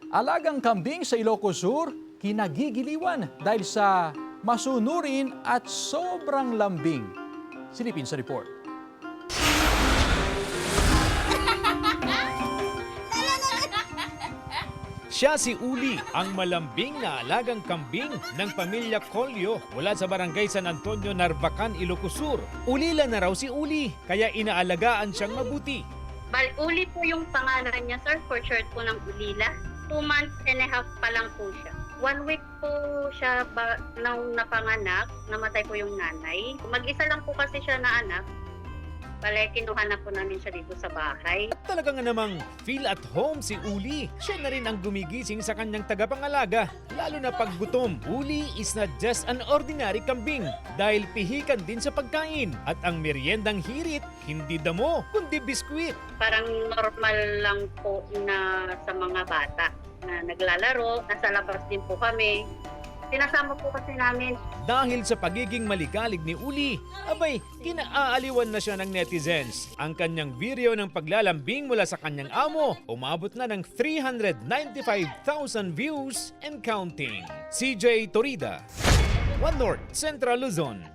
Alagang kambing sa Ilocos Sur, kinagigiliwan dahil sa masunurin at sobrang lambing. Silipin sa report. Siya si Uli, ang malambing na alagang kambing ng pamilya Colio mula sa barangay San Antonio, Narvacan, Ilocos Sur. Ulila na raw si Uli, kaya inaalagaan siyang mabuti. Uli po yung pangalan niya, sir, for short po ng Ulila. 2 months and a half pa lang po siya. 1 week po siya nang napanganak, namatay po yung nanay. Mag-isa lang po kasi siya na anak. Kinuha na po namin siya dito sa bahay. At talaga nga namang feel at home si Uli. Siya na rin ang gumigising sa kanyang tagapangalaga. Lalo na pag gutom, Uli is not just an ordinary kambing dahil pihikan din sa pagkain. At ang meriendang hirit, hindi damo, kundi biskwit. Parang normal lang po na sa mga bata na naglalaro. Nasa labas din po kami. Sinasama po kasi namin. Dahil sa pagiging maligalig ni Uli, abay, kinaaaliwan na siya ng netizens. Ang kanyang video ng paglalambing mula sa kanyang amo, umabot na ng 395,000 views and counting. CJ Torida, One North, Central Luzon.